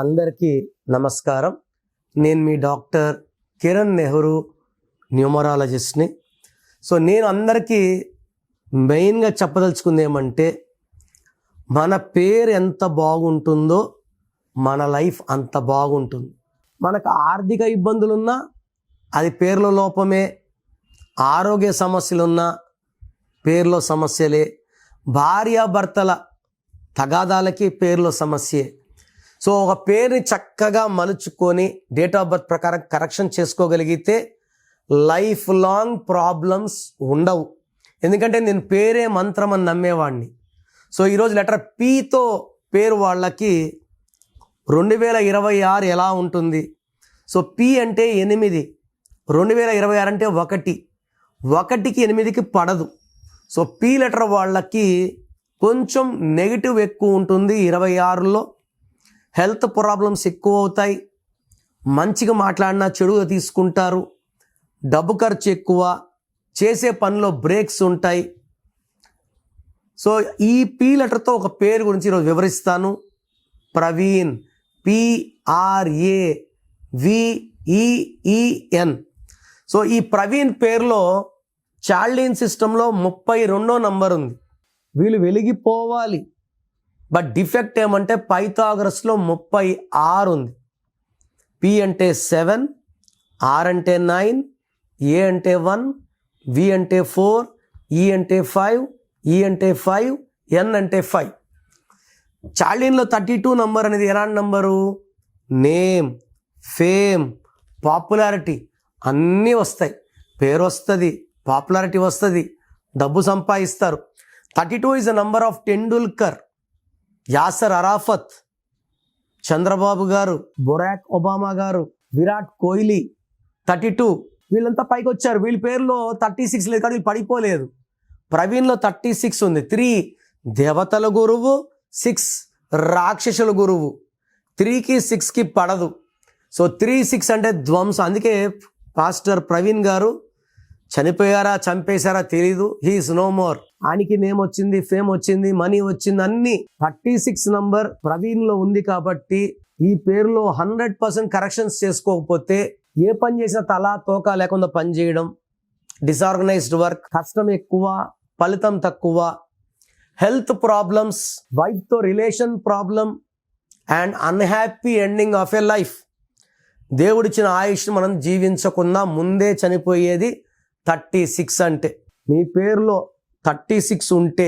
అందరికీ నమస్కారం. నేను మీ డాక్టర్ కిరణ్ నెహ్రూ, న్యూమరాలజిస్ట్ని. సో నేను అందరికీ మెయిన్గా చెప్పదలుచుకుంది ఏమంటే, మన పేరు ఎంత బాగుంటుందో మన లైఫ్ అంత బాగుంటుంది. మనకు ఆర్థిక ఇబ్బందులున్నా అది పేర్ల లోపమే, ఆరోగ్య సమస్యలున్నా పేర్లో సమస్యలే, భార్యాభర్తల తగాదాలకి పేర్లో సమస్యే. సో ఒక పేరుని చక్కగా మలుచుకొని డేట్ ఆఫ్ బర్త్ ప్రకారం కరెక్షన్ చేసుకోగలిగితే లైఫ్ లాంగ్ ప్రాబ్లమ్స్ ఉండవు. ఎందుకంటే నేను పేరే మంత్రం అని నమ్మేవాడిని. సో ఈరోజు లెటర్ పీతో పేరు వాళ్ళకి 2026 ఎలా ఉంటుంది? సో పి అంటే 8, 2026 అంటే 1, 1కి 8కి పడదు. సో పి లెటర్ వాళ్ళకి కొంచెం నెగిటివ్ ఎక్కువ ఉంటుంది. 26లో హెల్త్ ప్రాబ్లమ్స్ ఎక్కువ అవుతాయి. మంచిగా మాట్లాడినా చెడుగా తీసుకుంటారు. డబ్బు ఖర్చు ఎక్కువ, చేసే పనిలో బ్రేక్స్ ఉంటాయి. సో ఈ పి లెటర్తో ఒక పేరు గురించి ఈరోజు వివరిస్తాను. ప్రవీణ్, PRAVEEN. సో ఈ ప్రవీణ్ పేరులో చాల్డీన్ సిస్టంలో 32వ నంబర్ ఉంది. వీళ్ళు వెలిగిపోవాలి. బట్ డిఫెక్ట్ ఏమంటే పైథాగరస్లో 36 ఉంది. పి అంటే 7, ఆర్ అంటే 9, ఏ అంటే 1, వి అంటే 4, ఈ అంటే 5, ఈ అంటే 5, ఎన్ అంటే 5. చార్లిన్లో 32 నంబర్ అనేది ఎలాంటి నంబరు? నేమ్, ఫేమ్, పాపులారిటీ అన్నీ వస్తాయి. పేరు వస్తుంది, పాపులారిటీ వస్తుంది, డబ్బు సంపాదిస్తారు. 32 is the number of Tendulkar, Acer Arafat, Chandrababu గారు, బొరాక్ ఒబామా గారు, విరాట్ కోహ్లీ. 32 వీళ్ళంతా పైకి వచ్చారు. వీళ్ళ పేరులో 36 లేదు కానీ వీళ్ళు పడిపోలేదు. ప్రవీణ్లో 36 ఉంది. 3 దేవతల గురువు, 6 రాక్షసుల గురువు. 3కి 6కి పడదు. సో 3, 6 అంటే ధ్వంసం. అందుకే పాస్టర్ ప్రవీణ్ గారు చనిపోయారా చంపేశారా తెలీదు, హీఈస్ నో మోర్. ఆయనకి నేమ్ వచ్చింది, ఫేమ్ వచ్చింది, మనీ వచ్చింది, అన్ని 36 నంబర్ ప్రవీణ్లో ఉంది. కాబట్టి ఈ పేరులో 100% కరెక్షన్స్ చేసుకోకపోతే ఏ పని చేసినా తలా తోక లేకుండా పని చేయడం, డిసార్గనైజ్డ్ వర్క్, కష్టం ఎక్కువ, ఫలితం తక్కువ, హెల్త్ ప్రాబ్లమ్స్, వైఫ్తో relation problem and unhappy ending of a life. దేవుడిచ్చిన ఆయుష్ని మనం జీవించకుండా ముందే చనిపోయేది 36 అంటే. మీ పేరులో 36 ఉంటే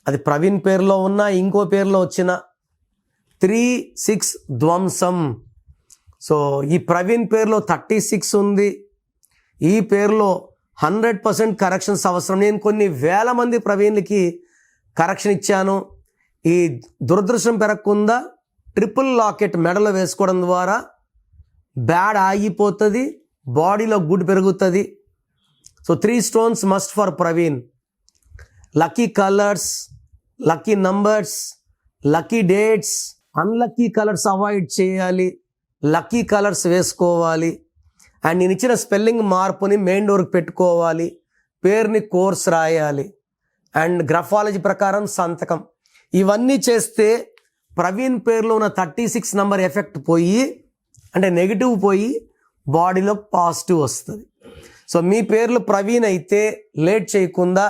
అది ప్రవీణ్ పేరులో ఉన్నా ఇంకో పేరులో వచ్చిన 3, 6 ధ్వంసం. సో ఈ ప్రవీణ్ పేరులో 36 ఉంది. ఈ పేరులో 100% కరెక్షన్స్ అవసరం. నేను కొన్ని వేల మంది ప్రవీణ్లకి కరెక్షన్ ఇచ్చాను. ఈ దురదృష్టం పెరగకుండా ట్రిపుల్ లాకెట్ మెడలో వేసుకోవడం ద్వారా బ్యాడ్ ఆగిపోతుంది, బాడీలో గుడ్ పెరుగుతుంది. So 3 stones must for Praveen. Lucky colours, lucky numbers, lucky dates. Unlucky colours avoid చేయాలి, లక్కీ కలర్స్ వేసుకోవాలి. అండ్ నేను ఇచ్చిన స్పెల్లింగ్ మార్పుని మెయిన్ డోర్కి పెట్టుకోవాలి. పేరుని కోర్స్ రాయాలి అండ్ గ్రఫాలజీ ప్రకారం సంతకం. ఇవన్నీ చేస్తే ప్రవీణ్ పేరులో ఉన్న 36 నంబర్ ఎఫెక్ట్ పోయి, అంటే నెగిటివ్ పోయి బాడీలో పాజిటివ్ వస్తుంది. సో మీ పేర్లు ప్రవీణ్ అయితే లేట్ చేయకుండా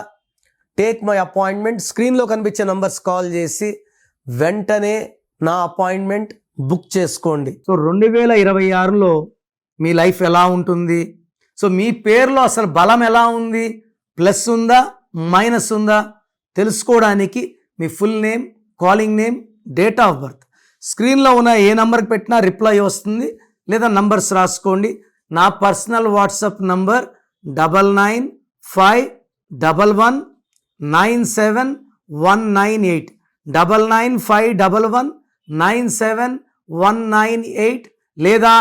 టేక్ మై అపాయింట్మెంట్. స్క్రీన్లో కనిపించే నంబర్స్ కాల్ చేసి వెంటనే నా అపాయింట్మెంట్ బుక్ చేసుకోండి. సో 2026లో మీ లైఫ్ ఎలా ఉంటుంది? సో మీ పేరులో అసలు బలం ఎలా ఉంది? ప్లస్ ఉందా, మైనస్ ఉందా తెలుసుకోవడానికి మీ full name, calling name, date of birth స్క్రీన్లో ఉన్న ఏ నంబర్కి పెట్టినా రిప్లై వస్తుంది. లేదా నంబర్స్ రాసుకోండి. నా పర్సనల్ వాట్సాప్ నంబర్ 9951197198, 9951197198, లేదా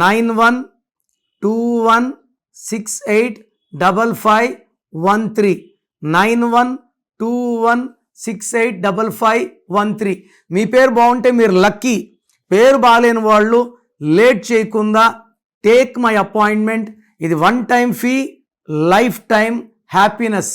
9121685513, 9121685513. మీ పేరు బాగుంటే మీరు లక్కీ. పేరు బాగాలేని వాళ్ళు లేట్ చేయకుండా టేక్ మై అపాయింట్మెంట్. ఇది 1 time fee, life time happiness.